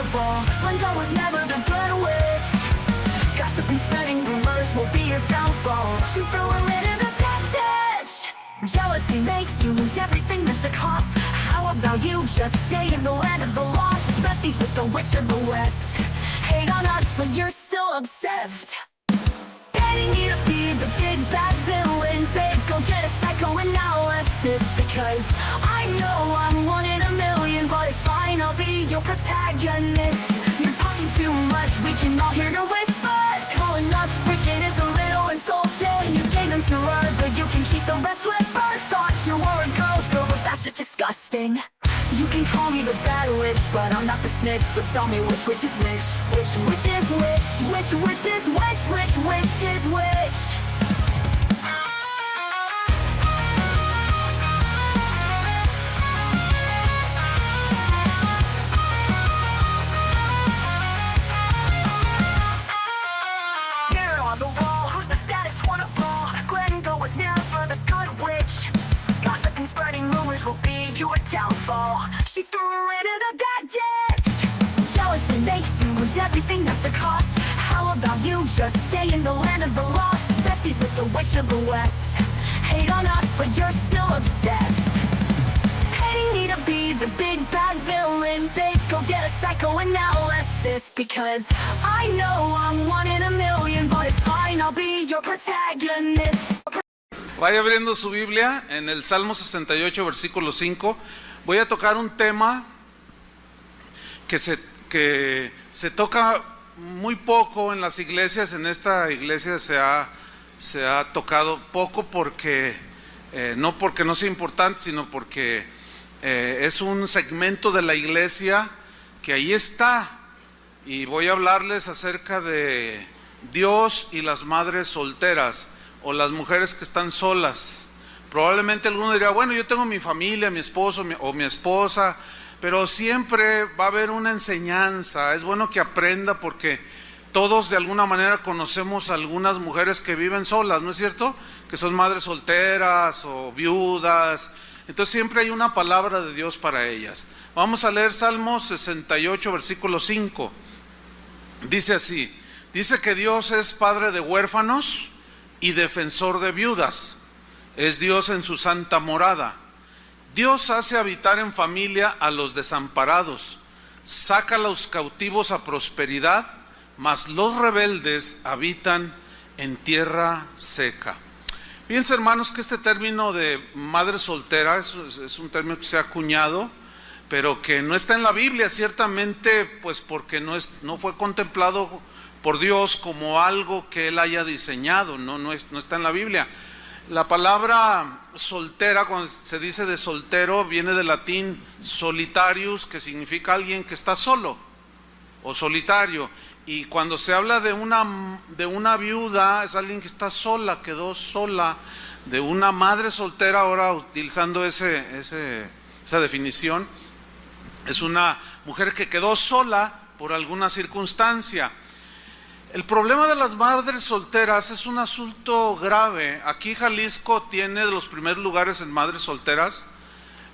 downfall. Linda was never the good witch. Gossip and spreading rumors will be your downfall. She threw her into the dead ditch. Jealousy makes you lose everything, that's the cost. How about you just stay in the land of the lost? Besties with the witch of the west. Hate on us, but you're still obsessed. Getting me to be the big bad villain, babe, go get a psychoanalysis. Because I know I'm one in a million, but it's fine, I'll be your protagonist. You're talking too much, we can all hear your whispers. Calling us wicked is a little insulting. You gave them to her, but you can keep the rest with first thoughts. You're a girl's girl, but that's just disgusting. You can call me the bad witch, but I'm not the snitch. So tell me which is which? Which is which? Which is which is which? Mirror on the wall, who's the saddest one of all? Glenda was never the good witch. Gossip and spreading rumors will be your downfall. She threw her into the dead ditch. Jealousy makes you lose everything, that's the cost. How about you just stay in the land of the lost? Besties with the witch of the west. Hate on us, but you're still obsessed. Hating me to be the big bad villain, babe, go get a psychoanalysis. Because I know I'm one in a million, but it's fine, I'll be your protagonist. Vaya abriendo su Biblia en el Salmo 68, versículo 5. Voy a tocar un tema que se toca muy poco en las iglesias. En esta iglesia se ha tocado poco porque no porque no sea importante, sino porque es un segmento de la iglesia que ahí está. Y voy a hablarles acerca de Dios y las madres solteras o las mujeres que están solas. Probablemente alguno dirá, bueno, yo tengo mi familia, mi esposo o mi esposa, pero siempre va a haber una enseñanza. Es bueno que aprenda porque todos de alguna manera conocemos a algunas mujeres que viven solas, ¿no es cierto? Que son madres solteras o viudas. Entonces siempre hay una palabra de Dios para ellas. Vamos a leer Salmo 68, versículo 5. Dice así, dice que Dios es padre de huérfanos y defensor de viudas. Es Dios en su santa morada. Dios hace habitar en familia a los desamparados, saca a los cautivos a prosperidad, mas los rebeldes habitan en tierra seca. Fíjense, hermanos, que este término de madre soltera es un término que se ha acuñado, pero que no está en la Biblia, ciertamente, pues porque no fue contemplado por Dios como algo que Él haya diseñado, no está en la Biblia. La palabra soltera, cuando se dice de soltero, viene del latín solitarius, que significa alguien que está solo o solitario. Y cuando se habla de una viuda, es alguien que está sola, quedó sola. De una madre soltera, ahora utilizando esa definición, es una mujer que quedó sola por alguna circunstancia. El problema de las madres solteras es un asunto grave. Aquí Jalisco tiene de los primeros lugares en madres solteras.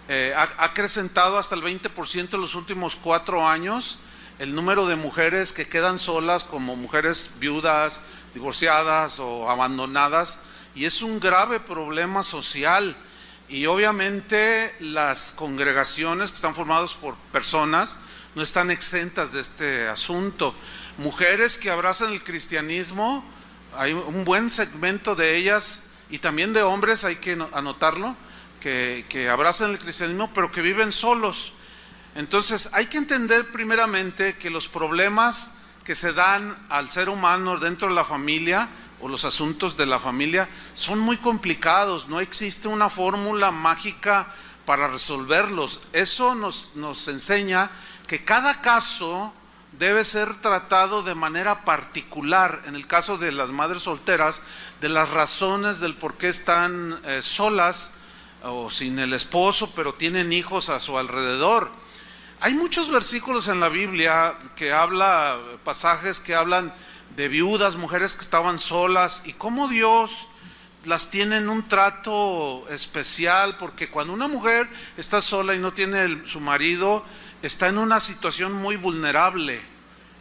Ha acrecentado hasta el 20% en los últimos 4 años el número de mujeres que quedan solas, como mujeres viudas, divorciadas o abandonadas, y es un grave problema social. Y obviamente las congregaciones que están formadas por personas no están exentas de este asunto. Mujeres que abrazan el cristianismo, hay un buen segmento de ellas, y también de hombres, hay que anotarlo, que abrazan el cristianismo pero que viven solos. Entonces hay que entender primeramente que los problemas que se dan al ser humano dentro de la familia o los asuntos de la familia son muy complicados. No existe una fórmula mágica para resolverlos. Eso nos enseña que cada caso debe ser tratado de manera particular. En el caso de las madres solteras, de las razones del por qué están solas o sin el esposo, pero tienen hijos a su alrededor. Hay muchos versículos en la Biblia pasajes que hablan de viudas, mujeres que estaban solas, y cómo Dios las tienen un trato especial, porque cuando una mujer está sola y no tiene su marido, está en una situación muy vulnerable.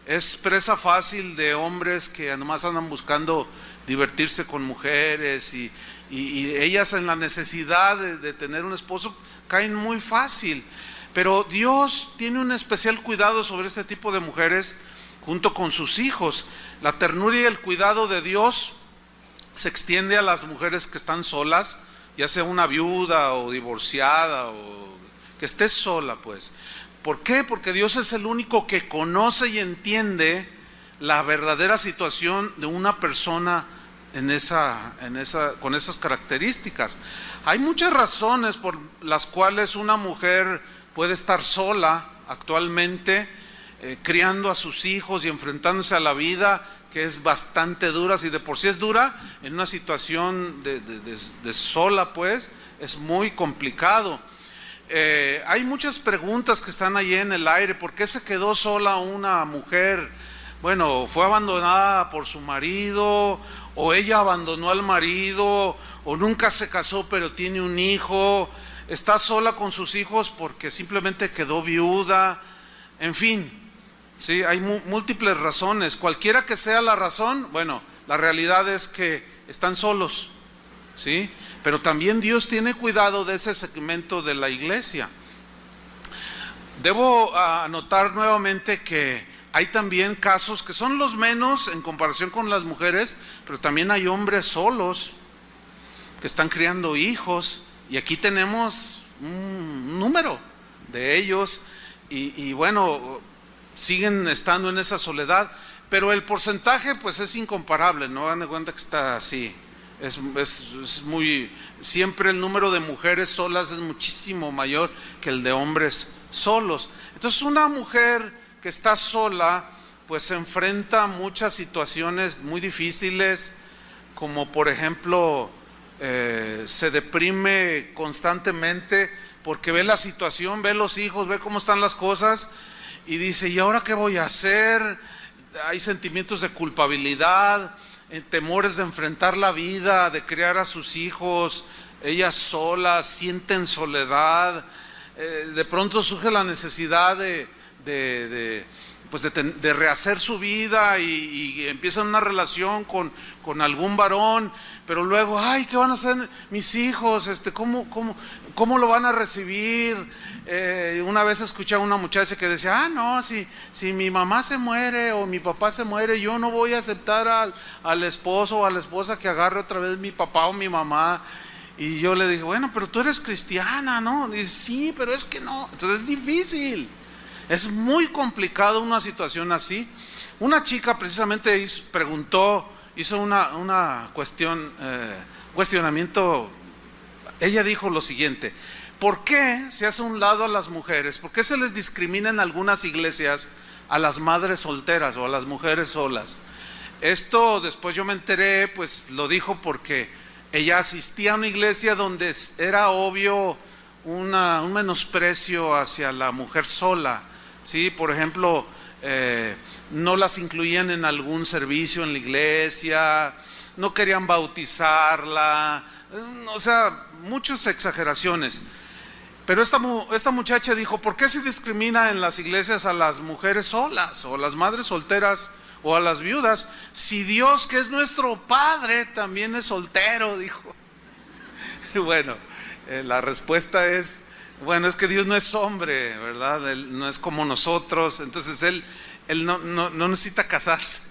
Es presa fácil de hombres que además andan buscando divertirse con mujeres y ellas en la necesidad de tener un esposo caen muy fácil. Pero Dios tiene un especial cuidado sobre este tipo de mujeres junto con sus hijos. La ternura y el cuidado de Dios se extiende a las mujeres que están solas, ya sea una viuda o divorciada o que esté sola, pues. ¿Por qué? Porque Dios es el único que conoce y entiende la verdadera situación de una persona con esas características. Hay muchas razones por las cuales una mujer puede estar sola actualmente, criando a sus hijos y enfrentándose a la vida, que es bastante dura. Si de por sí es dura, en una situación de sola, pues, es muy complicado. Hay muchas preguntas que están ahí en el aire. ¿Por qué se quedó sola una mujer? Bueno, fue abandonada por su marido, o ella abandonó al marido, o nunca se casó pero tiene un hijo, está sola con sus hijos porque simplemente quedó viuda, en fin, sí, hay múltiples razones. Cualquiera que sea la razón, bueno, la realidad es que están solos, ¿sí? Pero también Dios tiene cuidado de ese segmento de la iglesia. Debo anotar nuevamente que hay también casos que son los menos en comparación con las mujeres, pero también hay hombres solos que están criando hijos, y aquí tenemos un número de ellos, y bueno, siguen estando en esa soledad, pero el porcentaje pues es incomparable, no hagan de cuenta que está así. Es muy, siempre el número de mujeres solas es muchísimo mayor que el de hombres solos. Entonces una mujer que está sola pues se enfrenta a muchas situaciones muy difíciles, como por ejemplo se deprime constantemente porque ve la situación, ve los hijos, ve cómo están las cosas y dice, ¿y ahora qué voy a hacer? Hay sentimientos de culpabilidad, temores de enfrentar la vida, de criar a sus hijos, ellas solas, sienten soledad, de pronto surge la necesidad de rehacer su vida y empiezan una relación con algún varón, pero luego, ay, ¿qué van a hacer mis hijos? ¿Cómo lo van a recibir? Una vez escuché a una muchacha que decía, no, si mi mamá se muere o mi papá se muere, yo no voy a aceptar al esposo o a la esposa que agarre otra vez mi papá o mi mamá. Y yo le dije, bueno, pero tú eres cristiana, ¿no? Dice, sí, pero es que no. Entonces es difícil, es muy complicado una situación así. Una chica precisamente hizo una cuestionamiento. Ella dijo lo siguiente: ¿por qué se hace a un lado a las mujeres? ¿Por qué se les discrimina en algunas iglesias a las madres solteras o a las mujeres solas? Esto después yo me enteré, pues lo dijo porque ella asistía a una iglesia donde era obvio un menosprecio hacia la mujer sola, ¿sí? Por ejemplo, no las incluían en algún servicio en la iglesia, no querían bautizarla, o sea, muchas exageraciones. Pero esta muchacha dijo, ¿por qué se discrimina en las iglesias a las mujeres solas o a las madres solteras o a las viudas? Si Dios, que es nuestro Padre, también es soltero, dijo. Bueno, la respuesta es, bueno, es que Dios no es hombre, ¿verdad? Él no es como nosotros, entonces Él no necesita casarse.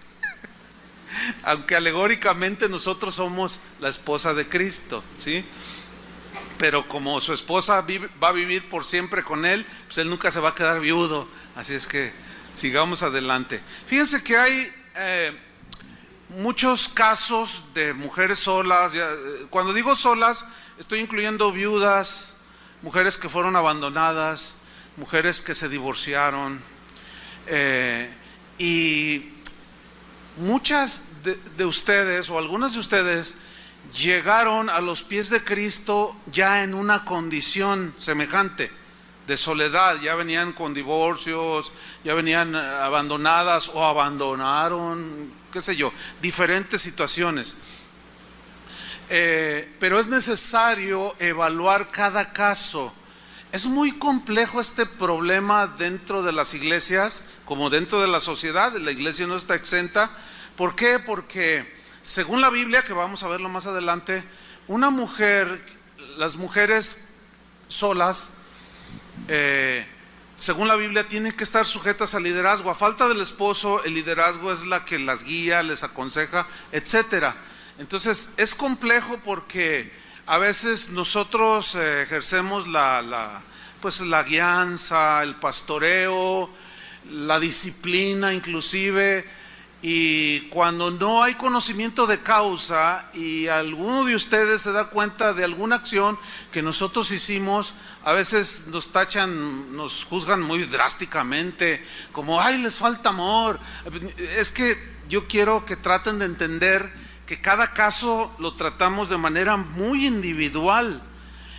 Aunque alegóricamente nosotros somos la esposa de Cristo, ¿sí? Pero como su esposa va a vivir por siempre con Él, pues Él nunca se va a quedar viudo. Así es que sigamos adelante. Fíjense que hay muchos casos de mujeres solas. Cuando digo solas, estoy incluyendo viudas, mujeres que fueron abandonadas, mujeres que se divorciaron, y muchas de ustedes, o algunas de ustedes, llegaron a los pies de Cristo ya en una condición semejante de soledad. Ya venían con divorcios, ya venían abandonadas o abandonaron, qué sé yo, diferentes situaciones. pero es necesario evaluar cada caso. Es muy complejo este problema dentro de las iglesias, como dentro de la sociedad. La iglesia no está exenta. ¿Por qué? Porque según la Biblia, que vamos a verlo más adelante, una mujer, las mujeres solas, según la Biblia, tienen que estar sujetas al liderazgo. A falta del esposo, el liderazgo es la que las guía, les aconseja, etcétera. Entonces es complejo porque a veces nosotros ejercemos pues la guianza, el pastoreo, la disciplina inclusive, y cuando no hay conocimiento de causa y alguno de ustedes se da cuenta de alguna acción que nosotros hicimos, a veces nos tachan, nos juzgan muy drásticamente, como ¡ay, les falta amor! Es que yo quiero que traten de entender que cada caso lo tratamos de manera muy individual.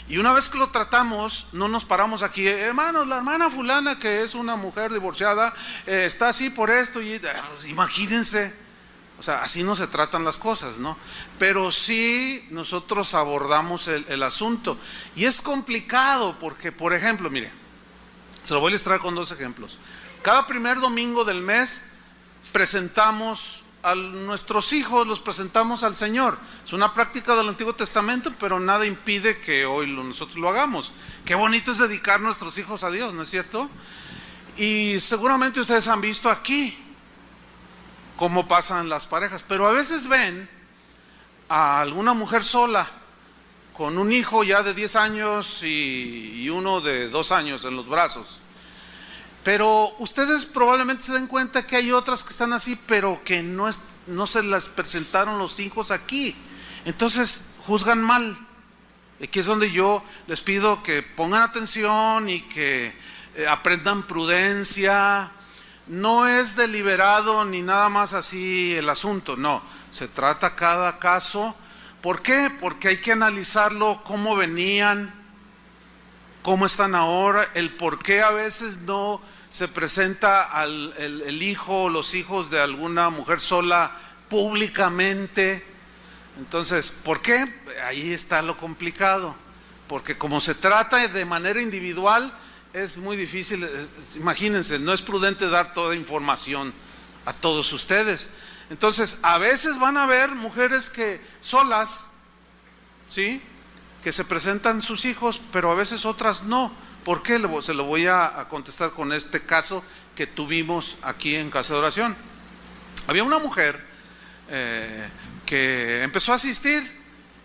Y una vez que lo tratamos, no nos paramos aquí, hermanos, la hermana fulana que es una mujer divorciada, está así por esto, y imagínense, o sea, así no se tratan las cosas, ¿no? Pero sí nosotros abordamos el asunto, y es complicado porque, por ejemplo, mire, se lo voy a ilustrar con 2 ejemplos. Cada primer domingo del mes presentamos a nuestros hijos, los presentamos al Señor. Es una práctica del Antiguo Testamento, pero nada impide que hoy nosotros lo hagamos. Qué bonito es dedicar nuestros hijos a Dios, ¿no es cierto? Y seguramente ustedes han visto aquí cómo pasan las parejas, pero a veces ven a alguna mujer sola con un hijo ya de 10 años y uno de 2 años en los brazos. Pero ustedes probablemente se den cuenta que hay otras que están así, pero que no se las presentaron los hijos aquí. Entonces juzgan mal. Aquí es donde yo les pido que pongan atención y que aprendan prudencia. No es deliberado ni nada más así el asunto, no. Se trata cada caso. ¿Por qué? Porque hay que analizarlo, cómo venían, cómo están ahora, el por qué a veces no se presenta el hijo o los hijos de alguna mujer sola públicamente. Entonces, ¿por qué? Ahí está lo complicado, porque como se trata de manera individual, es muy difícil. Imagínense, no es prudente dar toda información a todos ustedes. Entonces, a veces van a haber mujeres que solas, ¿sí?, que se presentan sus hijos, pero a veces otras no. ¿Por qué? Se lo voy a contestar con este caso que tuvimos aquí en Casa de Oración. Había una mujer que empezó a asistir,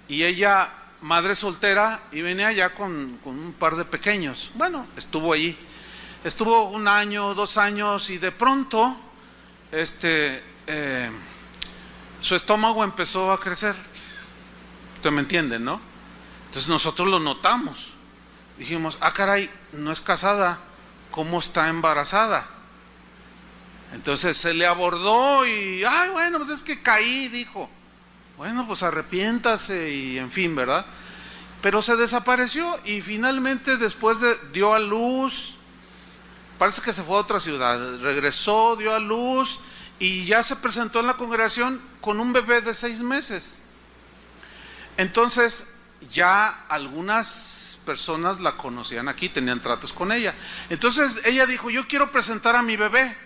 y ella, madre soltera, y venía ya con un par de pequeños. Bueno, estuvo allí, estuvo 1 año, 2 años, y de pronto su estómago empezó a crecer. Usted me entiende, ¿no? Entonces nosotros lo notamos. Dijimos, caray, no es casada, ¿cómo está embarazada? Entonces se le abordó y, bueno, pues es que caí, dijo. Bueno, pues arrepiéntase y en fin, ¿verdad? Pero se desapareció y finalmente después dio a luz, parece que se fue a otra ciudad, regresó, dio a luz y ya se presentó en la congregación con un bebé de 6 meses. Entonces ya algunas personas la conocían aquí, tenían tratos con ella. Entonces ella dijo, yo quiero presentar a mi bebé.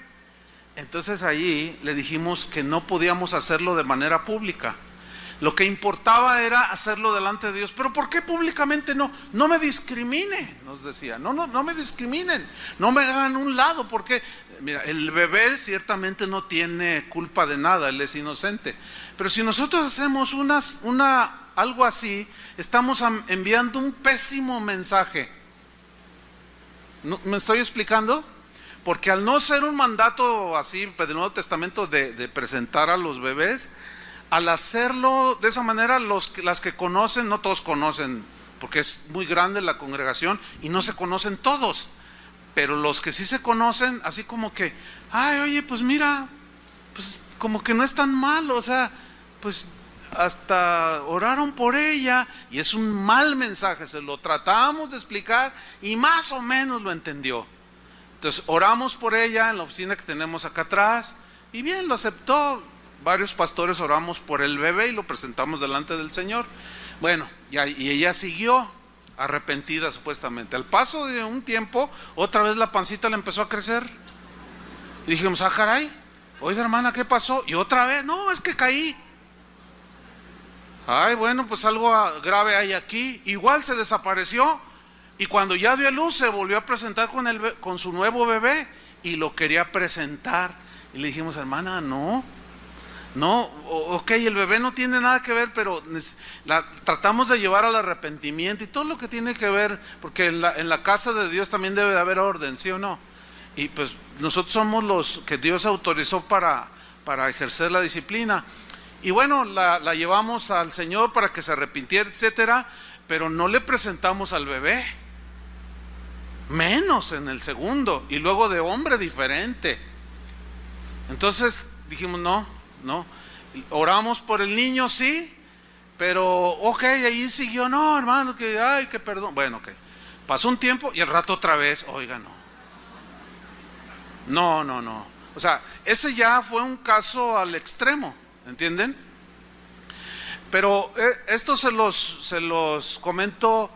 Entonces ahí le dijimos que no podíamos hacerlo de manera pública. Lo que importaba era hacerlo delante de Dios. Pero ¿por qué públicamente no? No me discrimine, nos decía. No me discriminen, no me hagan un lado, porque mira, el bebé ciertamente no tiene culpa de nada, él es inocente. Pero si nosotros hacemos algo así, estamos enviando un pésimo mensaje. ¿Me estoy explicando? Porque al no ser un mandato así del Nuevo Testamento de presentar a los bebés, al hacerlo de esa manera, las que conocen, no todos conocen, porque es muy grande la congregación y no se conocen todos, pero los que sí se conocen, así como que, oye, pues mira, pues como que no es tan malo, o sea, pues hasta oraron por ella, y es un mal mensaje, se lo tratamos de explicar y más o menos lo entendió. Entonces oramos por ella en la oficina que tenemos acá atrás, y bien, lo aceptó, varios pastores oramos por el bebé y lo presentamos delante del Señor. Bueno, y ella siguió arrepentida supuestamente. Al paso de un tiempo, otra vez la pancita le empezó a crecer. Y dijimos, caray, oiga hermana, ¿qué pasó? Y otra vez, no, es que caí. Ay, bueno, pues algo grave hay aquí. Igual se desapareció. Y cuando ya dio a luz, se volvió a presentar con su nuevo bebé. Y lo quería presentar. Y le dijimos, hermana, no, ok, el bebé no tiene nada que ver, pero tratamos de llevar al arrepentimiento y todo lo que tiene que ver, porque en la casa de Dios también debe de haber orden, ¿sí o no? Y pues nosotros somos los que Dios autorizó para ejercer la disciplina. Y bueno, la llevamos al Señor para que se arrepintiera, etcétera, pero no le presentamos al bebé, menos en el segundo, y luego de hombre diferente. Entonces dijimos, no, oramos por el niño, sí, pero ok, ahí siguió, no hermano, que perdón. Bueno, ok, pasó un tiempo y al rato otra vez, oiga, no, o sea, ese ya fue un caso al extremo, ¿entienden? Pero esto se los comento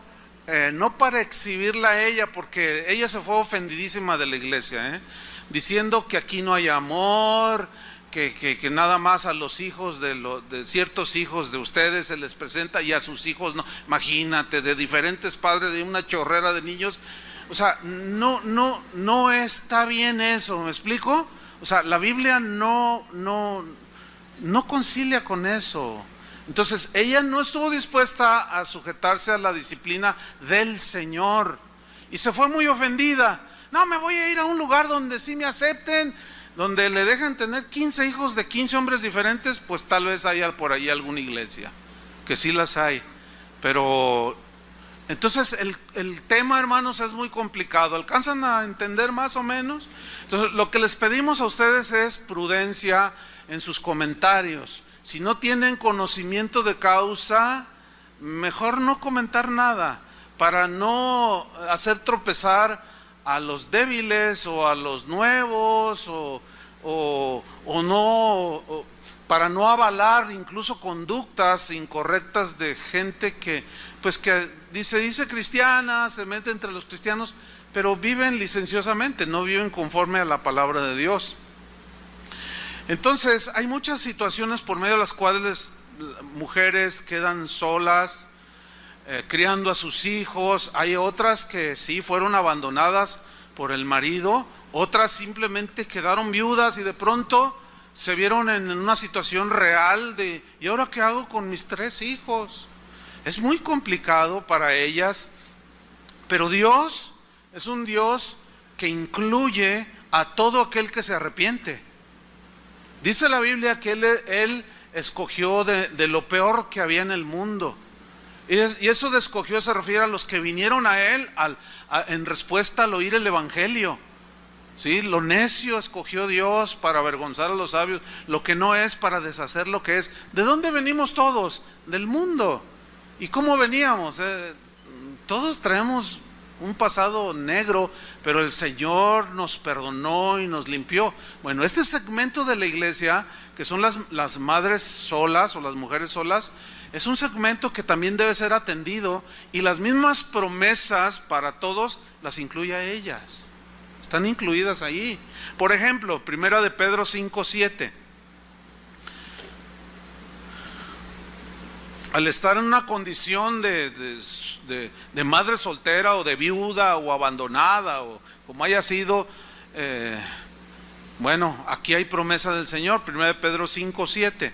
no para exhibirla a ella, porque ella se fue ofendidísima de la iglesia, diciendo que aquí no hay amor, que nada más a los hijos de ciertos hijos de ustedes se les presenta y a sus hijos no. Imagínate, de diferentes padres, de una chorrera de niños. O sea, no está bien eso, ¿me explico? O sea, la Biblia no concilia con eso. Entonces, ella no estuvo dispuesta a sujetarse a la disciplina del Señor y se fue muy ofendida. No, me voy a ir a un lugar donde sí me acepten, donde le dejan tener 15 hijos de 15 hombres diferentes, pues tal vez haya por ahí alguna iglesia, que sí las hay. Pero entonces el tema, hermanos, es muy complicado. ¿Alcanzan a entender más o menos? Entonces, lo que les pedimos a ustedes es prudencia en sus comentarios. Si no tienen conocimiento de causa, mejor no comentar nada, para no hacer tropezar a los débiles o a los nuevos, para no avalar incluso conductas incorrectas de gente que dice cristiana, se mete entre los cristianos, pero viven licenciosamente, no viven conforme a la palabra de Dios. Entonces, hay muchas situaciones por medio de las cuales mujeres quedan solas, criando a sus hijos. Hay otras que sí fueron abandonadas por el marido, otras simplemente quedaron viudas y de pronto se vieron en una situación real de, ¿y ahora qué hago con mis 3 hijos? Es muy complicado para ellas, pero Dios es un Dios que incluye a todo aquel que se arrepiente. Dice la Biblia que Él escogió de lo peor que había en el mundo. Y eso de escogió se refiere a los que vinieron a Él en respuesta al oír el Evangelio. ¿Sí? Lo necio escogió Dios para avergonzar a los sabios, lo que no es para deshacer lo que es. ¿De dónde venimos todos? Del mundo. ¿Y cómo veníamos? Todos traemos un pasado negro, pero el Señor nos perdonó y nos limpió. Bueno, este segmento de la iglesia, que son las madres solas o las mujeres solas, es un segmento que también debe ser atendido, y las mismas promesas para todos las incluye a ellas. Están incluidas ahí. Por ejemplo, 1 de Pedro 5:7. Al estar en una condición de madre soltera o de viuda o abandonada o como haya sido, bueno, aquí hay promesa del Señor. 1 de Pedro 5:7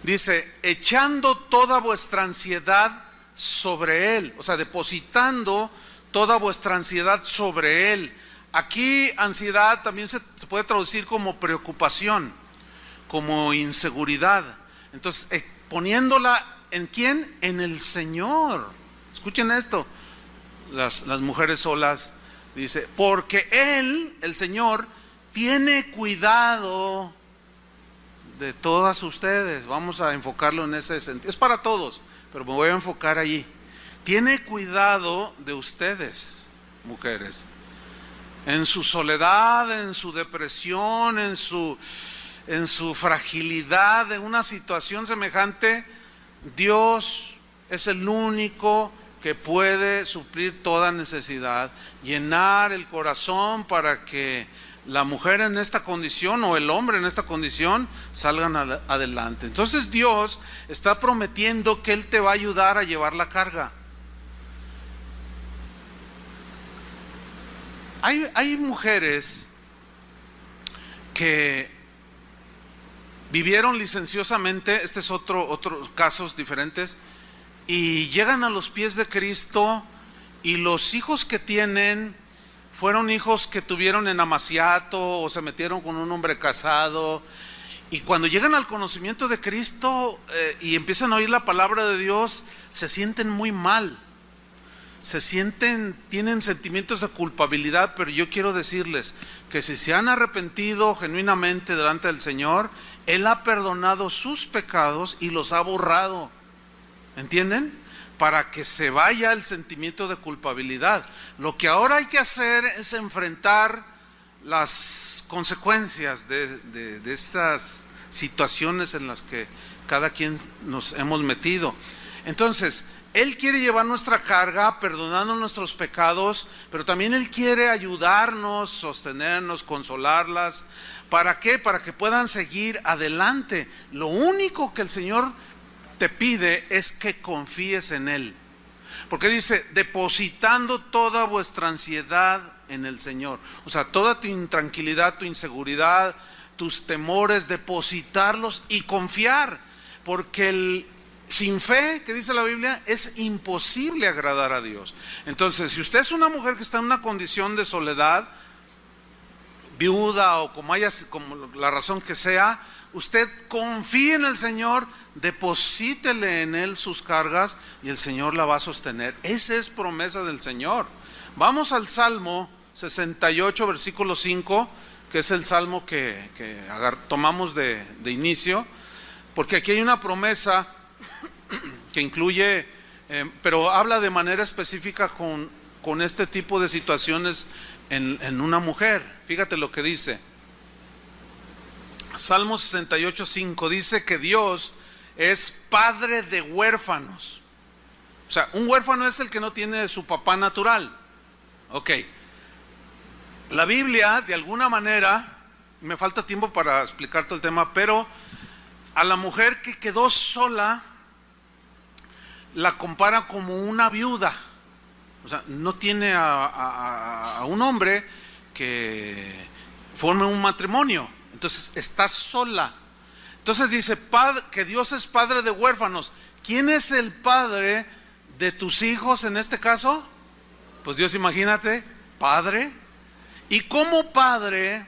dice, echando toda vuestra ansiedad sobre Él, o sea, depositando toda vuestra ansiedad sobre Él. Aquí ansiedad también se puede traducir como preocupación, como inseguridad. Entonces, poniéndola ¿en quién? En el Señor. Escuchen esto, las mujeres solas, dice, porque Él, el Señor, tiene cuidado de todas ustedes. Vamos a enfocarlo en ese sentido. Es para todos, pero me voy a enfocar allí. Tiene cuidado de ustedes, mujeres, en su soledad, en su depresión, en en su fragilidad de una situación semejante, Dios es el único que puede suplir toda necesidad, llenar el corazón para que la mujer en esta condición o el hombre en esta condición salgan adelante. Entonces Dios está prometiendo que Él te va a ayudar a llevar la carga. Hay mujeres que vivieron licenciosamente, este es otros casos diferentes, y llegan a los pies de Cristo, y los hijos que tienen fueron hijos que tuvieron en amaciato o se metieron con un hombre casado, y cuando llegan al conocimiento de Cristo y empiezan a oír la palabra de Dios, se sienten muy mal, tienen sentimientos de culpabilidad. Pero yo quiero decirles que si se han arrepentido genuinamente delante del Señor, Él ha perdonado sus pecados y los ha borrado. ¿Entienden? Para que se vaya el sentimiento de culpabilidad. Lo que ahora hay que hacer es enfrentar las consecuencias de esas situaciones en las que cada quien nos hemos metido. Entonces, Él quiere llevar nuestra carga, perdonando nuestros pecados, pero también Él quiere ayudarnos, sostenernos, consolarlas. ¿Para qué? Para que puedan seguir adelante. Lo único que el Señor te pide es que confíes en Él, porque dice, depositando toda vuestra ansiedad en el Señor. O sea, toda tu intranquilidad, tu inseguridad, tus temores, depositarlos y confiar, porque sin fe, que dice la Biblia, es imposible agradar a Dios. Entonces, si usted es una mujer que está en una condición de soledad, viuda o como la razón que sea, usted confíe en el Señor, deposítele en Él sus cargas y el Señor la va a sostener. Esa es promesa del Señor. Vamos al Salmo 68, versículo 5, que es el salmo que tomamos de inicio, porque aquí hay una promesa que incluye, pero habla de manera específica con este tipo de situaciones en una mujer. Fíjate lo que dice. Salmo 68, 5 dice que Dios es padre de huérfanos. O sea, un huérfano es el que no tiene su papá natural. Ok. La Biblia, de alguna manera, me falta tiempo para explicar todo el tema, pero a la mujer que quedó sola la compara como una viuda. O sea, no tiene a un hombre que forme un matrimonio. Entonces está sola. Entonces dice que Dios es padre de huérfanos. ¿Quién es el padre de tus hijos en este caso? Pues Dios, imagínate, padre. Y como padre,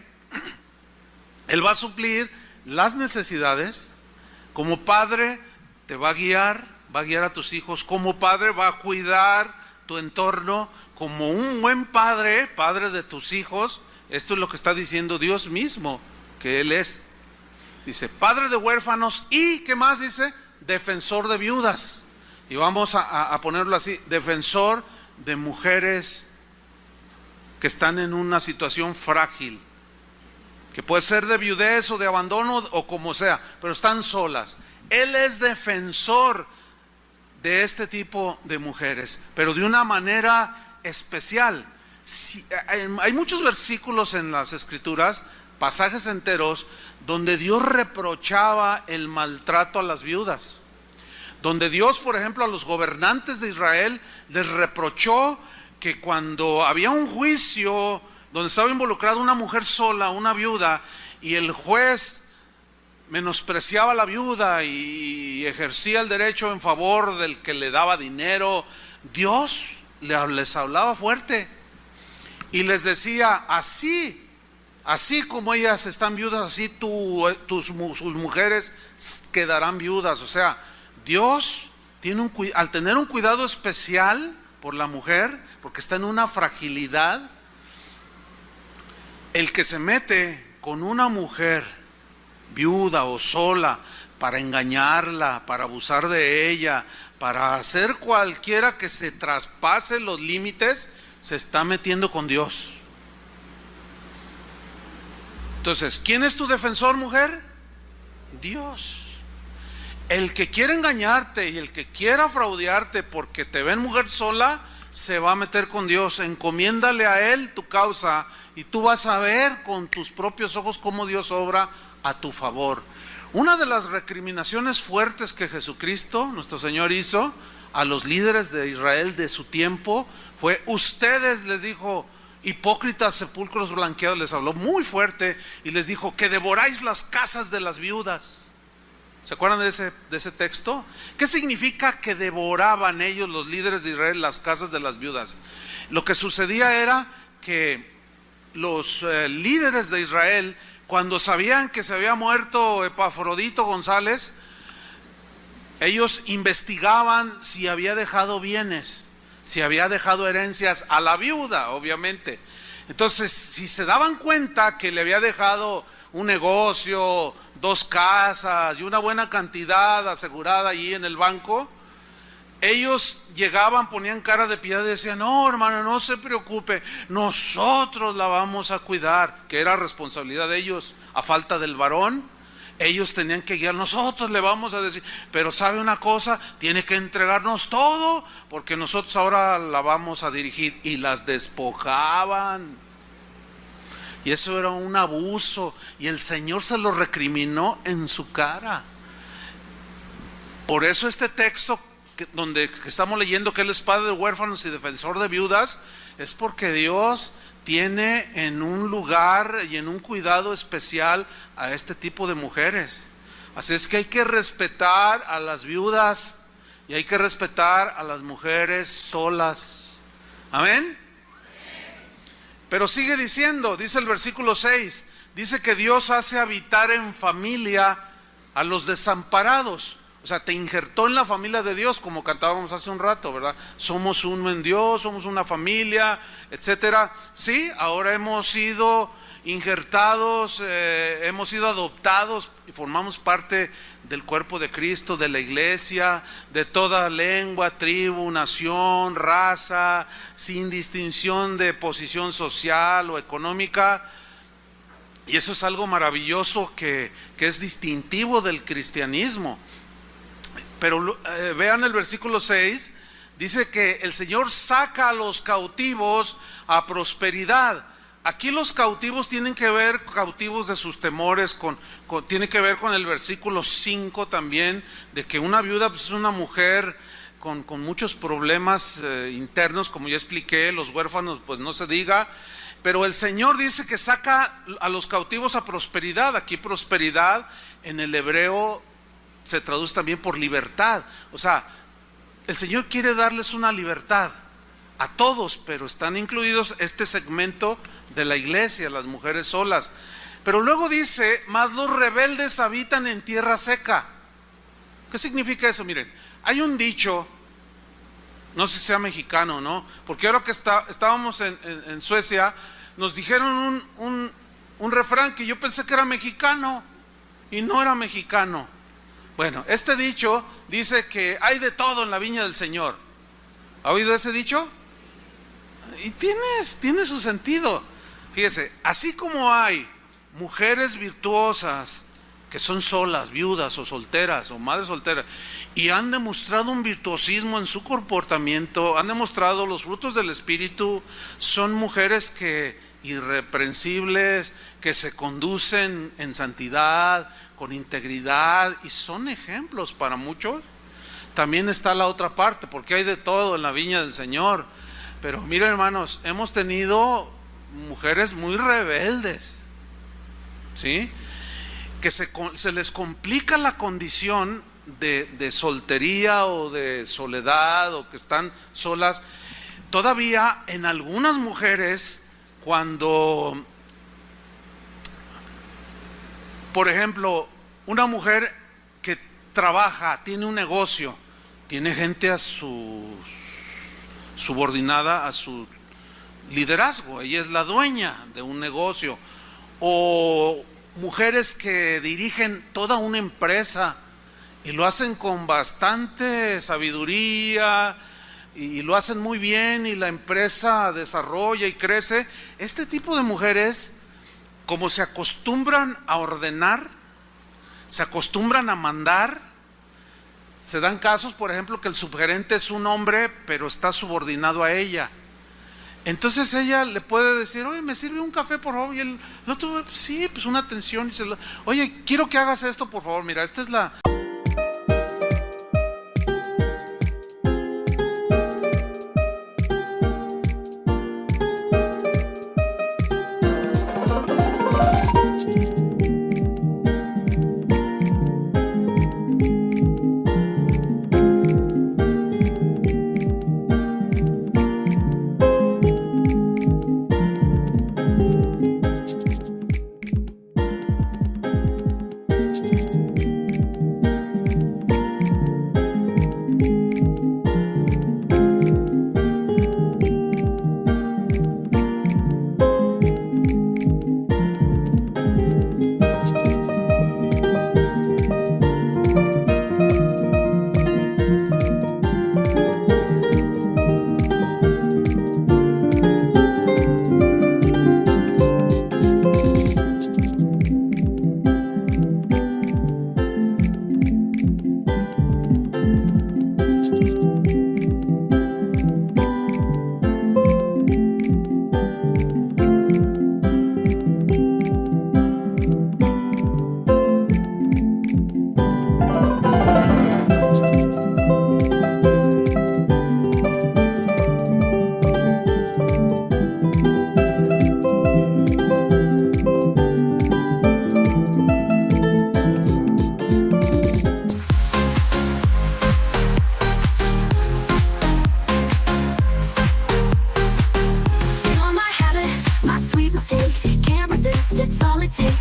Él va a suplir las necesidades. Como padre te va a guiar a tus hijos. Como padre va a cuidar tu entorno. Como un buen padre, padre de tus hijos. Esto es lo que está diciendo Dios mismo que Él es. Dice, padre de huérfanos y, ¿qué más dice? Defensor de viudas. Y vamos a ponerlo así, defensor de mujeres que están en una situación frágil, que puede ser de viudez o de abandono o como sea, pero están solas. Él es defensor de este tipo de mujeres, pero de una manera especial. Hay muchos versículos en las Escrituras, pasajes enteros, donde Dios reprochaba el maltrato a las viudas, donde Dios, por ejemplo, a los gobernantes de Israel les reprochó que cuando había un juicio donde estaba involucrada una mujer sola, una viuda, y el juez menospreciaba a la viuda y ejercía el derecho en favor del que le daba dinero, Dios les hablaba fuerte y les decía, así como ellas están viudas, así sus mujeres quedarán viudas. O sea, Dios al tener un cuidado especial por la mujer, porque está en una fragilidad, el que se mete con una mujer viuda o sola para engañarla, para abusar de ella, para hacer cualquiera que se traspase los límites, se está metiendo con Dios. Entonces, ¿quién es tu defensor, mujer? Dios. El que quiere engañarte y el que quiera fraudearte porque te ven mujer sola, se va a meter con Dios. Encomiéndale a Él tu causa y tú vas a ver con tus propios ojos cómo Dios obra a tu favor. Una de las recriminaciones fuertes que Jesucristo, nuestro Señor, hizo a los líderes de Israel de su tiempo fue: ustedes, les dijo, hipócritas, sepulcros blanqueados, les habló muy fuerte y les dijo que devoráis las casas de las viudas. ¿Se acuerdan de ese texto? ¿Qué significa que devoraban ellos, los líderes de Israel, las casas de las viudas? Lo que sucedía era que los líderes de Israel, cuando sabían que se había muerto Epafrodito González, ellos investigaban si había dejado bienes, si había dejado herencias a la viuda, obviamente. Entonces, si se daban cuenta que le había dejado un negocio, 2 casas y una buena cantidad asegurada allí en el banco, ellos llegaban, ponían cara de piedad y decían: no, hermano, no se preocupe, nosotros la vamos a cuidar, que era responsabilidad de ellos. A falta del varón, ellos tenían que guiar, nosotros le vamos a decir, pero sabe una cosa, tiene que entregarnos todo, porque nosotros ahora la vamos a dirigir. Y las despojaban. Y eso era un abuso, y el Señor se lo recriminó en su cara. Por eso este texto que estamos leyendo, que Él es padre de huérfanos y defensor de viudas, es porque Dios tiene en un lugar y en un cuidado especial a este tipo de mujeres. Así es que hay que respetar a las viudas y hay que respetar a las mujeres solas. Amén. Pero sigue diciendo, dice el versículo 6, dice que Dios hace habitar en familia a los desamparados. O sea, te injertó en la familia de Dios, como cantábamos hace un rato, ¿verdad? Somos uno en Dios, somos una familia, etcétera. Sí, ahora hemos sido injertados, hemos sido adoptados y formamos parte del cuerpo de Cristo, de la iglesia, de toda lengua, tribu, nación, raza, sin distinción de posición social o económica. Y eso es algo maravilloso que es distintivo del cristianismo. Pero vean el versículo 6, dice que el Señor saca a los cautivos a prosperidad. Aquí los cautivos tienen que ver, cautivos de sus temores, tiene que ver con el versículo 5 también, de que una viuda pues, es una mujer con muchos problemas internos, como ya expliqué. Los huérfanos pues no se diga. Pero el Señor dice que saca a los cautivos a prosperidad. Aquí prosperidad en el hebreo se traduce también por libertad. O sea, el Señor quiere darles una libertad a todos, pero están incluidos este segmento de la iglesia, las mujeres solas. Pero luego dice: mas los rebeldes habitan en tierra seca. ¿Qué significa eso? Miren, hay un dicho, no sé si sea mexicano o no, porque ahora que estábamos en Suecia, nos dijeron un refrán que yo pensé que era mexicano y no era mexicano. Bueno, este dicho dice que hay de todo en la viña del Señor. ¿Ha oído ese dicho? Y tiene su sentido. Fíjese, así como hay mujeres virtuosas que son solas, viudas o solteras o madres solteras, y han demostrado un virtuosismo en su comportamiento, han demostrado los frutos del Espíritu, son mujeres irreprensibles, que se conducen en santidad, con integridad, y son ejemplos para muchos. También está la otra parte, porque hay de todo en la viña del Señor. Pero miren, hermanos, hemos tenido mujeres muy rebeldes, ¿sí? Que se les complica la condición de soltería o de soledad, o que están solas. Todavía en algunas mujeres, cuando, por ejemplo, una mujer que trabaja, tiene un negocio, tiene gente subordinada a su liderazgo, ella es la dueña de un negocio, o mujeres que dirigen toda una empresa y lo hacen con bastante sabiduría y lo hacen muy bien y la empresa desarrolla y crece. Este tipo de mujeres, como se acostumbran a ordenar, se acostumbran a mandar. Se dan casos, por ejemplo, que el subgerente es un hombre, pero está subordinado a ella. Entonces ella le puede decir, oye, ¿me sirve un café, por favor? Y el otro, sí, pues una atención. Y oye, quiero que hagas esto, por favor. Mira, esta es la...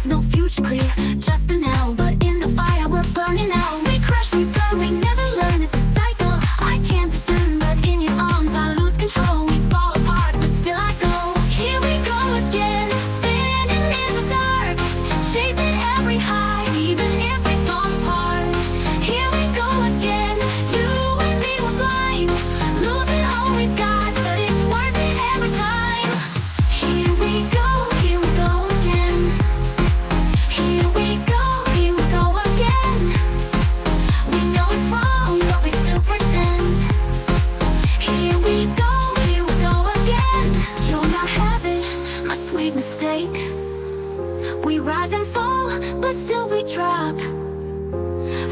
No future clear, just the now. But in the fire we're burning out. We crash, we burn, we never learn. It's a cycle I can't discern, but in your arms I lose control. We fall apart, but still I go. Here we go again, spinning in the dark, chasing every high, even if we fall apart. Here we go again, you and me were blind, losing all we've got, but it's worth it every time. Here we go again. Here we go again. We know it's wrong, but we still pretend. Here we go again. You'll not have it, my sweet mistake. We rise and fall, but still we drop.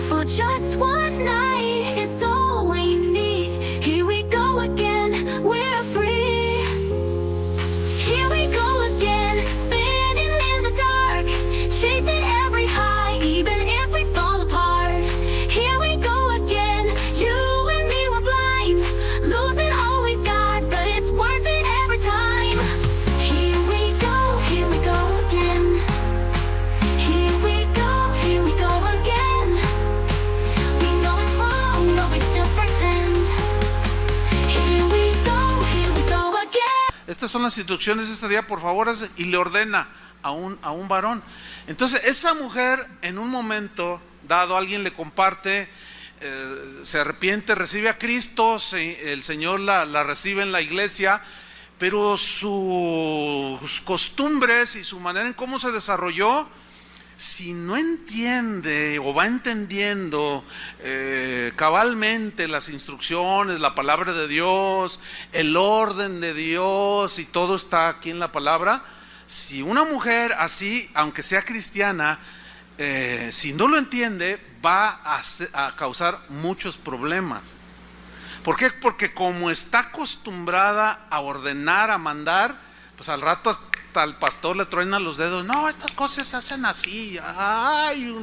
For just one night, it's all we need. Here we go again, we're free. Here we go again, spinning in the dark, chasing every high, even if we fall apart. Here we go again, you and me were blind, losing all we've got, but it's worth it every time. Here we go again. Here we go again. We know it's wrong, but we still pretend. Here we go again. Estas son las instrucciones de este día, por favor, y le ordena a un varón. Entonces, esa mujer en un momento dado, alguien le comparte, se arrepiente, recibe a Cristo, el Señor la recibe en la iglesia, pero sus costumbres y su manera en cómo se desarrolló, si no entiende o va entendiendo cabalmente las instrucciones, la palabra de Dios, el orden de Dios, y todo está aquí en la palabra, si una mujer así, aunque sea cristiana, si no lo entiende, va a causar muchos problemas. ¿Por qué? Porque como está acostumbrada a ordenar, a mandar, pues al rato hasta al pastor le truenan los dedos. No, estas cosas se hacen así. Ay,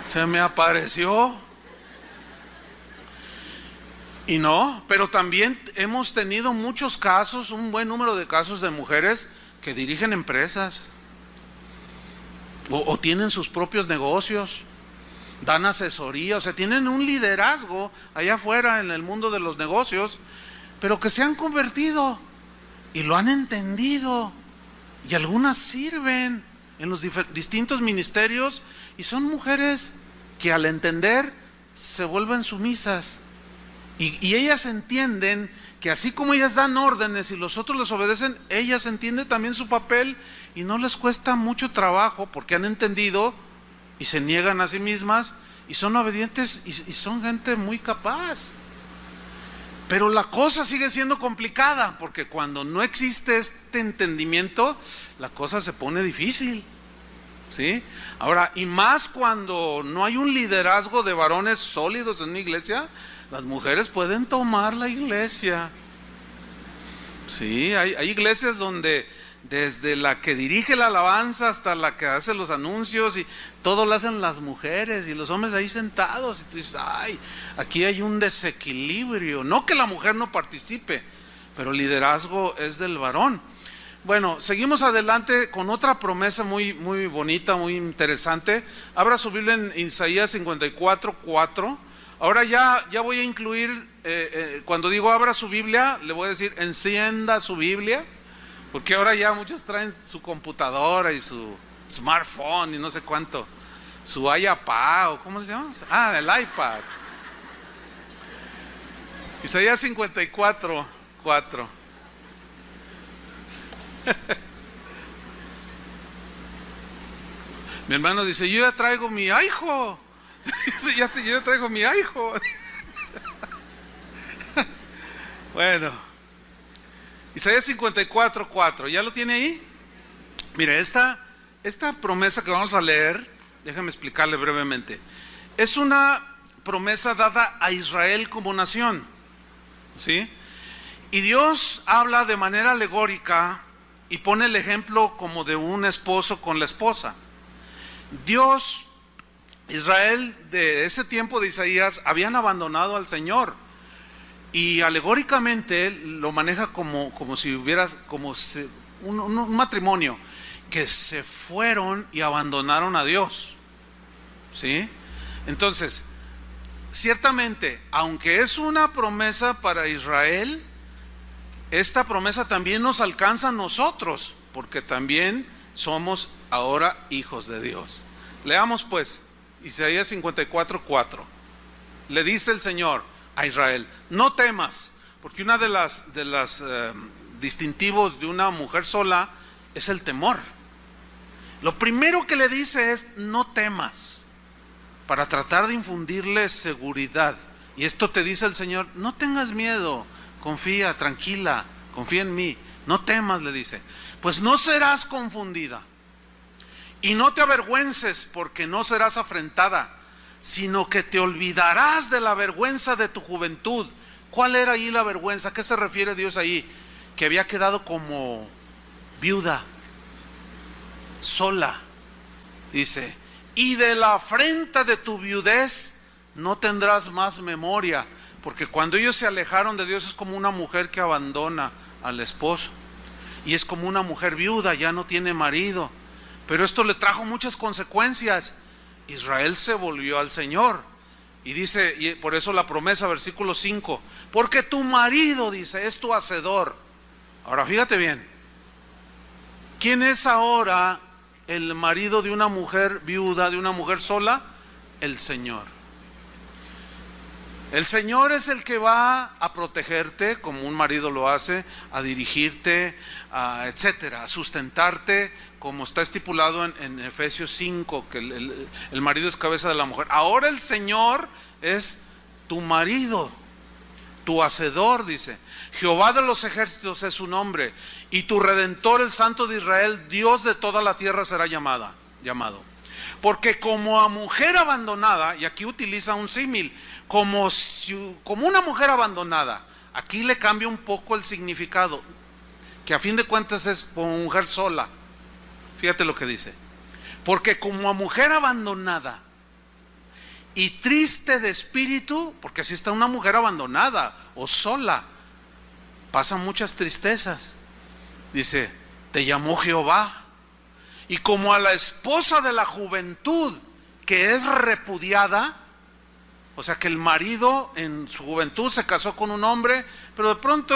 se me apareció. Y no, pero también hemos tenido muchos casos, un buen número de casos de mujeres que dirigen empresas o tienen sus propios negocios, dan asesoría, o sea, tienen un liderazgo allá afuera en el mundo de los negocios, pero que se han convertido y lo han entendido, y algunas sirven en los distintos ministerios, y son mujeres que al entender se vuelven sumisas, y ellas entienden que así como ellas dan órdenes y los otros les obedecen, ellas entienden también su papel, y no les cuesta mucho trabajo porque han entendido y se niegan a sí mismas y son obedientes y son gente muy capaz. Pero la cosa sigue siendo complicada, porque cuando no existe este entendimiento, la cosa se pone difícil, ¿sí? Ahora, y más cuando no hay un liderazgo de varones sólidos en una iglesia, las mujeres pueden tomar la iglesia. Sí, hay iglesias donde desde la que dirige la alabanza hasta la que hace los anuncios y todo lo hacen las mujeres y los hombres ahí sentados, y tú dices, ay, aquí hay un desequilibrio. No que la mujer no participe, pero el liderazgo es del varón. Bueno, seguimos adelante con otra promesa muy bonita, muy interesante. Abra su Biblia en Isaías 54:4. Ahora ya voy a incluir, cuando digo abra su Biblia, le voy a decir encienda su Biblia, porque ahora ya muchos traen su computadora y su smartphone y no sé cuánto, su iPad, o ¿cómo se llama? El iPad. Isaías 54:4. Mi hermano dice, yo ya traigo mi hijo. Yo ya traigo mi hijo. Bueno, Isaías 54:4, ¿ya lo tiene ahí? Mire, esta promesa que vamos a leer, déjame explicarle brevemente. Es una promesa dada a Israel como nación, ¿sí? Y Dios habla de manera alegórica y pone el ejemplo como de un esposo con la esposa. Israel de ese tiempo de Isaías habían abandonado al Señor, y alegóricamente lo maneja como si hubiera un matrimonio que se fueron y abandonaron a Dios, ¿sí? Entonces, ciertamente, aunque es una promesa para Israel, esta promesa también nos alcanza a nosotros, porque también somos ahora hijos de Dios. Leamos pues Isaías 54:4. Le dice el Señor a Israel, no temas, porque una de las distintivos de una mujer sola es el temor. Lo primero que le dice es no temas, para tratar de infundirle seguridad. Y esto te dice el Señor, no tengas miedo, confía, tranquila, confía en mí, no temas, le dice, pues no serás confundida. Y no te avergüences, porque no serás afrentada, sino que te olvidarás de la vergüenza de tu juventud. ¿Cuál era ahí la vergüenza? ¿A qué se refiere Dios ahí? Que había quedado como viuda, sola. Dice, y de la afrenta de tu viudez no tendrás más memoria. Porque cuando ellos se alejaron de Dios es como una mujer que abandona al esposo. Y es como una mujer viuda, ya no tiene marido. Pero esto le trajo muchas consecuencias. Israel se volvió al Señor. Y dice, y por eso la promesa, versículo 5, porque tu marido, dice, es tu hacedor. Ahora fíjate bien, ¿quién es ahora el marido de una mujer viuda, de una mujer sola? El Señor. El Señor es el que va a protegerte, como un marido lo hace, a dirigirte, etcétera, a sustentarte, como está estipulado en Efesios 5, que el marido es cabeza de la mujer. Ahora el Señor es tu marido, tu hacedor, dice. Jehová de los ejércitos es su nombre, y tu Redentor, el Santo de Israel, Dios de toda la tierra será llamado. Porque como a mujer abandonada, y aquí utiliza un símil, como una mujer abandonada, aquí le cambia un poco el significado, que a fin de cuentas es como mujer sola. Fíjate lo que dice, porque como a mujer abandonada y triste de espíritu, porque si está una mujer abandonada o sola, pasan muchas tristezas. Dice, te llamó Jehová. Y como a la esposa de la juventud, que es repudiada, o sea que el marido en su juventud se casó con un hombre, pero de pronto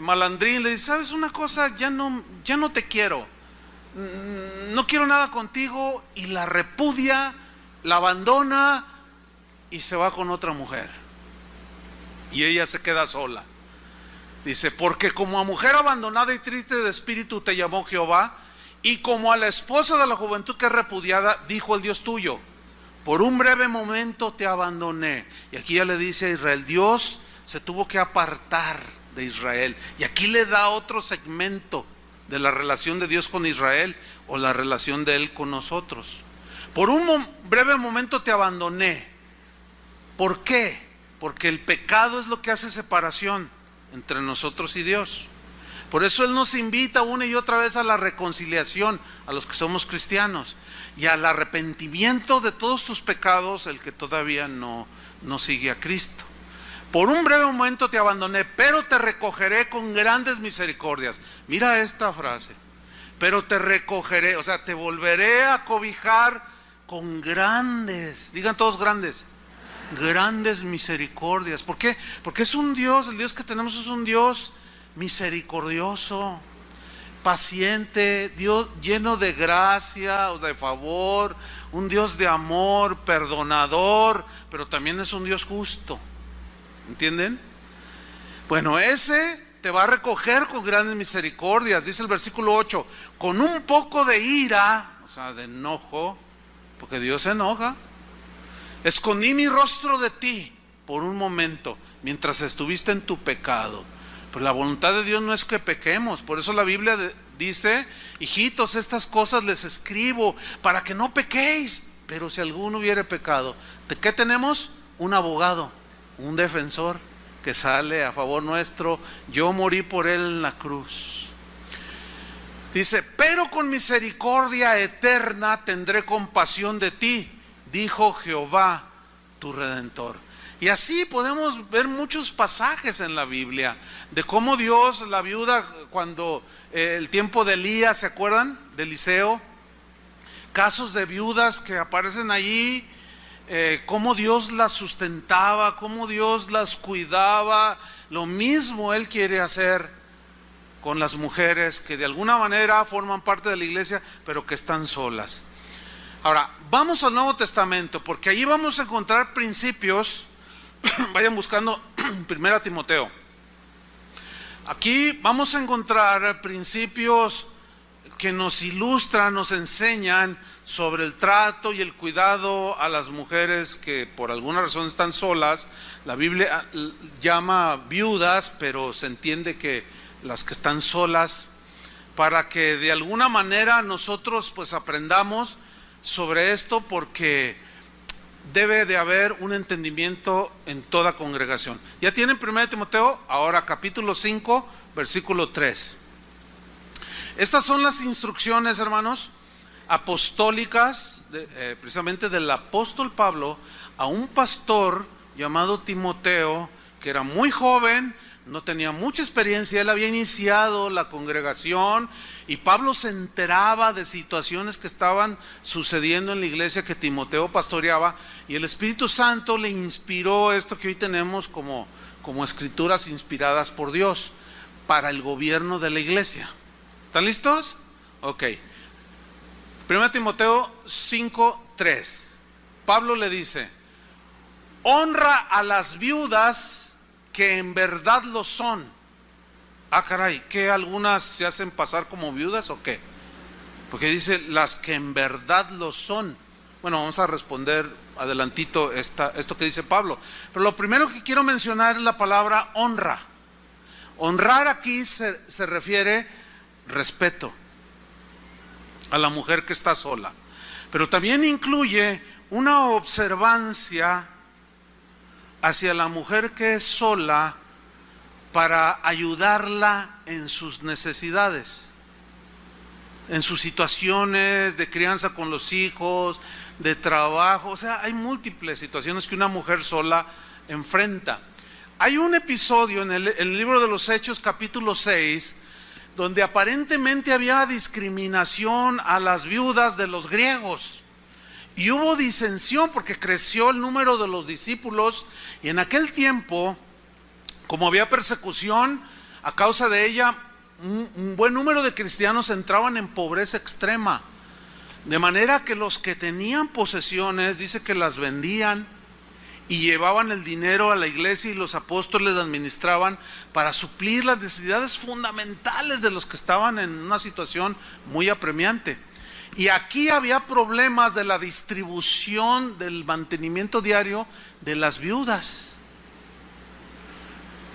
malandrín le dice, ¿sabes una cosa? Ya no te quiero, no quiero nada contigo, y la repudia, la abandona y se va con otra mujer, y ella se queda sola. Dice, porque como a mujer abandonada y triste de espíritu te llamó Jehová, Y como a la esposa de la juventud que es repudiada, dijo el Dios tuyo: por un breve momento te abandoné. Y aquí ya le dice a Israel, Dios se tuvo que apartar de Israel. Y aquí le da otro segmento de la relación de Dios con Israel, o la relación de Él con nosotros. Por un breve momento te abandoné. ¿Por qué? Porque el pecado es lo que hace separación entre nosotros y Dios. Por eso Él nos invita una y otra vez a la reconciliación, a los que somos cristianos, y al arrepentimiento de todos tus pecados, el que todavía no sigue a Cristo. Por un breve momento te abandoné, pero te recogeré con grandes misericordias. Mira esta frase: pero te recogeré, o sea, te volveré a cobijar con grandes, digan todos grandes, grandes misericordias. ¿Por qué? Porque es un Dios, el Dios que tenemos es un Dios misericordioso, paciente, Dios lleno de gracia, de favor, un Dios de amor, perdonador, pero también es un Dios justo. ¿Entienden? Bueno, ese te va a recoger con grandes misericordias. Dice el versículo 8, con un poco de ira, o sea, de enojo, porque Dios se enoja, escondí mi rostro de ti por un momento, mientras estuviste en tu pecado. Pero la voluntad de Dios no es que pequemos. Por eso la Biblia dice: hijitos, estas cosas les escribo para que no pequéis. Pero si alguno hubiere pecado, ¿de qué tenemos? Un abogado, un defensor que sale a favor nuestro. Yo morí por él en la cruz. Dice: pero con misericordia eterna tendré compasión de ti, dijo Jehová tu Redentor. Y así podemos ver muchos pasajes en la Biblia de cómo Dios, la viuda, cuando el tiempo de Elías, ¿se acuerdan? De Eliseo, casos de viudas que aparecen allí, cómo Dios las sustentaba, cómo Dios las cuidaba. Lo mismo Él quiere hacer con las mujeres que de alguna manera forman parte de la iglesia, pero que están solas. Ahora, vamos al Nuevo Testamento, porque allí vamos a encontrar principios. Vayan buscando 1 Timoteo. Aquí vamos a encontrar principios que nos ilustran, nos enseñan sobre el trato y el cuidado a las mujeres que por alguna razón están solas. La Biblia llama viudas, pero se entiende que las que están solas, para que de alguna manera nosotros pues aprendamos sobre esto, porque debe de haber un entendimiento en toda congregación. ¿Ya tienen 1 Timoteo? Ahora capítulo 5, versículo 3. Estas son las instrucciones, hermanos, apostólicas, precisamente del apóstol Pablo a un pastor llamado Timoteo, que era muy joven, no tenía mucha experiencia. Él había iniciado la congregación y Pablo se enteraba de situaciones que estaban sucediendo en la iglesia que Timoteo pastoreaba, y el Espíritu Santo le inspiró esto que hoy tenemos como escrituras inspiradas por Dios para el gobierno de la iglesia. ¿Están listos? Ok. 1 Timoteo 5:3. Pablo le dice: honra a las viudas que en verdad lo son. Ah, caray, ¿qué algunas se hacen pasar como viudas o qué? Porque dice las que en verdad lo son. Bueno, vamos a responder adelantito esto que dice Pablo. Pero lo primero que quiero mencionar es la palabra honra. Honrar aquí se refiere respeto a la mujer que está sola, pero también incluye una observancia hacia la mujer que es sola para ayudarla en sus necesidades, en sus situaciones de crianza con los hijos, de trabajo. O sea, hay múltiples situaciones que una mujer sola enfrenta. Hay un episodio en el libro de los Hechos, capítulo 6, donde aparentemente había discriminación a las viudas de los griegos. Y hubo disensión porque creció el número de los discípulos, y en aquel tiempo, como había persecución a causa de ella, un buen número de cristianos entraban en pobreza extrema, de manera que los que tenían posesiones, dice que las vendían y llevaban el dinero a la iglesia y los apóstoles administraban para suplir las necesidades fundamentales de los que estaban en una situación muy apremiante. Y aquí había problemas de la distribución del mantenimiento diario de las viudas.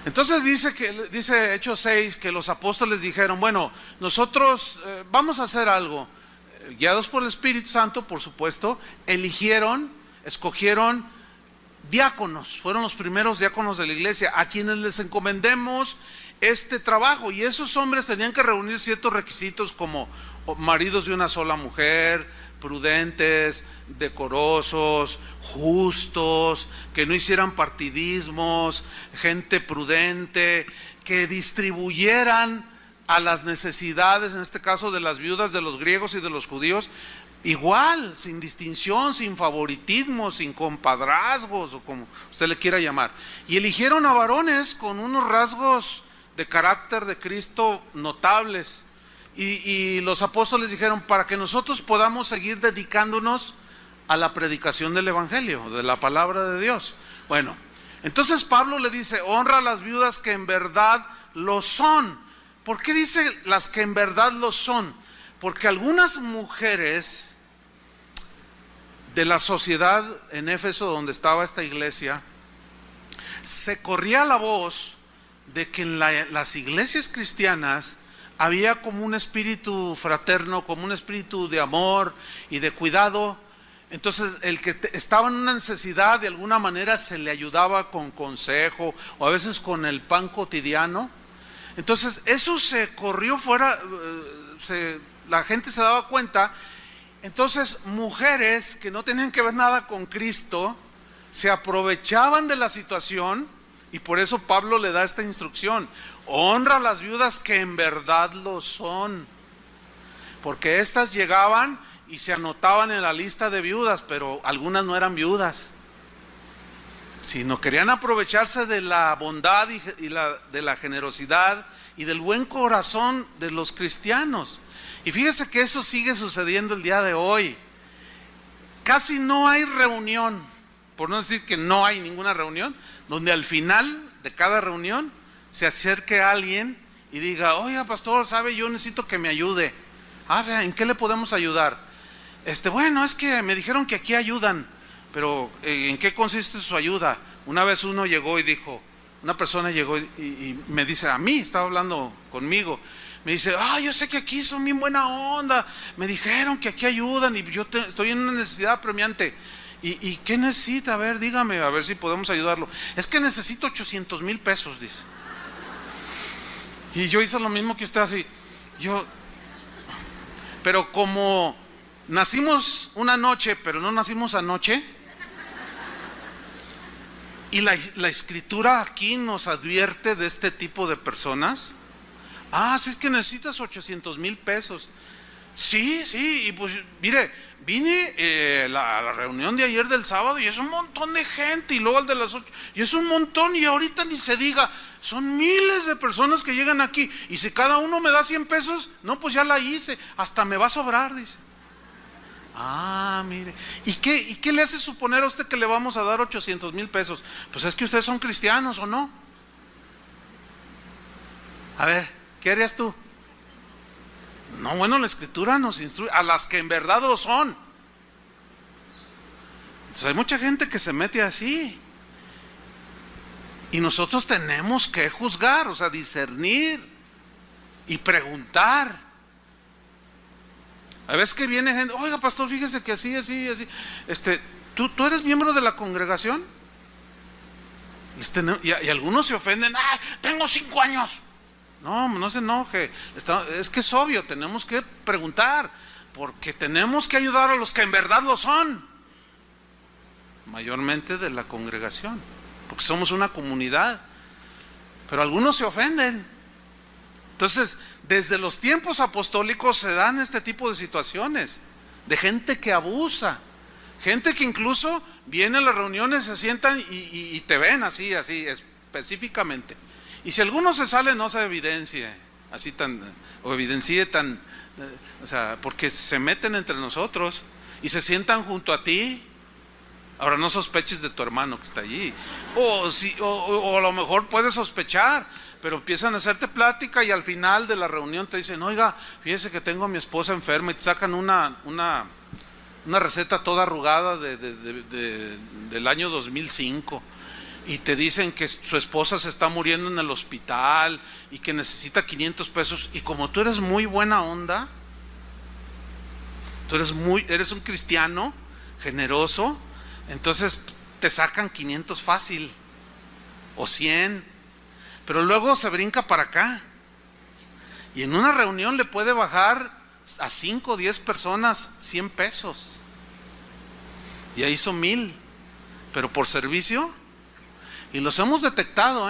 Entonces dice Hechos 6 que los apóstoles dijeron, bueno, nosotros vamos a hacer algo. Guiados por el Espíritu Santo, por supuesto, escogieron diáconos, fueron los primeros diáconos de la iglesia, a quienes les encomendemos este trabajo. Y esos hombres tenían que reunir ciertos requisitos como maridos de una sola mujer, prudentes, decorosos, justos, que no hicieran partidismos, gente prudente, que distribuyeran a las necesidades, en este caso de las viudas de los griegos y de los judíos, igual, sin distinción, sin favoritismo, sin compadrazgos, o como usted le quiera llamar. Y eligieron a varones con unos rasgos de carácter de Cristo notables. Y los apóstoles dijeron, para que nosotros podamos seguir dedicándonos a la predicación del evangelio, de la palabra de Dios. Bueno, entonces Pablo le dice, honra a las viudas que en verdad lo son. ¿Por qué dice las que en verdad lo son? Porque algunas mujeres de la sociedad en Éfeso, donde estaba esta iglesia, se corría la voz de que en las iglesias cristianas había como un espíritu fraterno, como un espíritu de amor y de cuidado. Entonces el que estaba en una necesidad, de alguna manera se le ayudaba con consejo o a veces con el pan cotidiano. Entonces eso se corrió fuera, la gente se daba cuenta. Entonces mujeres que no tenían que ver nada con Cristo se aprovechaban de la situación, y por eso Pablo le da esta instrucción: honra a las viudas que en verdad lo son, porque estas llegaban y se anotaban en la lista de viudas, pero algunas no eran viudas, sino querían aprovecharse de la bondad y de la generosidad y del buen corazón de los cristianos. Y fíjese que eso sigue sucediendo el día de hoy. Casi no hay reunión, por no decir que no hay ninguna reunión, donde al final de cada reunión se acerque a alguien y diga: oiga, pastor, ¿sabe? Yo necesito que me ayude. ¿En qué le podemos ayudar? Bueno, es que me dijeron que aquí ayudan, pero ¿en qué consiste su ayuda? Una vez una persona llegó y me dice a mí, estaba hablando conmigo, me dice: yo sé que aquí son bien buena onda, me dijeron que aquí ayudan y yo estoy en una necesidad apremiante. ¿Y qué necesita? A ver, dígame, a ver si podemos ayudarlo. Es que necesito 800,000 pesos, dice. Y yo hice lo mismo que usted, así. Pero como nacimos una noche, pero no nacimos anoche, y la escritura aquí nos advierte de este tipo de personas. Si es que necesitas 800,000 pesos. Sí, y pues mire, vine a la reunión de ayer del sábado y es un montón de gente, y luego al de las 8, y es un montón, y ahorita ni se diga, son miles de personas que llegan aquí, y si cada uno me da 100 pesos, no, pues ya la hice, hasta me va a sobrar, dice. Mire, ¿y qué le hace suponer a usted que le vamos a dar 800,000 pesos? Pues es que ustedes son cristianos, ¿o no? A ver, ¿qué harías tú? No, bueno, la escritura nos instruye a las que en verdad lo son. Entonces hay mucha gente que se mete así, y nosotros tenemos que juzgar, o sea, discernir y preguntar. A veces que viene gente: oiga, pastor, fíjese que así. ¿Tú eres miembro de la congregación? Y algunos se ofenden: tengo 5 años. No se enoje, es que es obvio, tenemos que preguntar, porque tenemos que ayudar a los que en verdad lo son, mayormente de la congregación, porque somos una comunidad. Pero algunos se ofenden. Entonces, desde los tiempos apostólicos se dan este tipo de situaciones, de gente que abusa, gente que incluso viene a las reuniones, se sientan y te ven así específicamente. Y si alguno se sale, no se evidencie así porque se meten entre nosotros y se sientan junto a ti Ahora no sospeches de tu hermano que está allí. O a lo mejor puedes sospechar, pero empiezan a hacerte plática y al final de la reunión te dicen, oiga, fíjese que tengo a mi esposa enferma, y te sacan una receta toda arrugada del año 2005 y te dicen que su esposa se está muriendo en el hospital y que necesita 500 pesos, y como tú eres muy buena onda, tú eres un cristiano generoso, entonces te sacan 500 fácil o 100, pero luego se brinca para acá y en una reunión le puede bajar a 5 o 10 personas 100 pesos y ahí son 1000, pero por servicio, y los hemos detectado,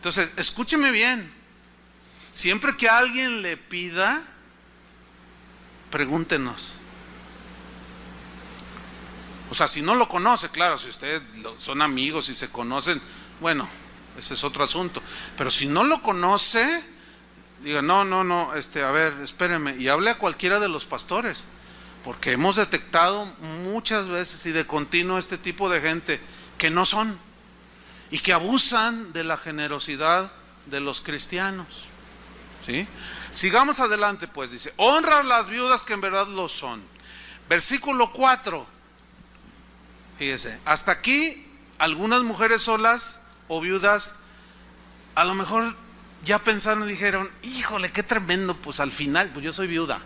Entonces escúcheme bien, siempre que alguien le pida, pregúntenos. O sea, si no lo conoce, claro, si ustedes son amigos y se conocen, bueno, ese es otro asunto. Pero si no lo conoce, diga, no, a ver, espéreme, y hable a cualquiera de los pastores, porque hemos detectado muchas veces y de continuo este tipo de gente que no son y que abusan de la generosidad de los cristianos, ¿sí? Sigamos adelante, pues, dice, honra a las viudas que en verdad lo son. Versículo 4, fíjese, hasta aquí algunas mujeres solas o viudas a lo mejor ya pensaron y dijeron, híjole, qué tremendo, pues al final, pues yo soy viuda,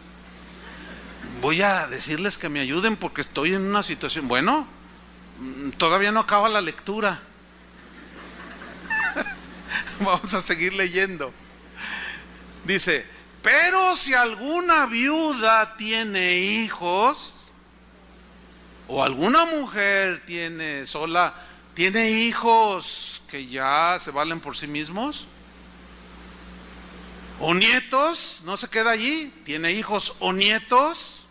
voy a decirles que me ayuden porque estoy en una situación. Bueno, todavía no acaba la lectura. Vamos a seguir leyendo. Dice, pero si alguna viuda tiene hijos, o alguna mujer tiene hijos que ya se valen por sí mismos, o nietos, no se queda allí, tiene hijos o nietos,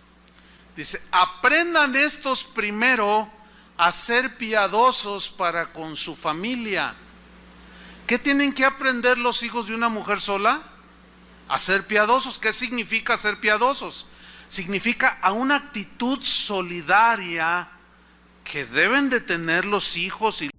dice, aprendan estos primero a ser piadosos para con su familia. ¿Qué tienen que aprender los hijos de una mujer sola? A ser piadosos. ¿Qué significa ser piadosos? Significa a una actitud solidaria que deben de tener los hijos y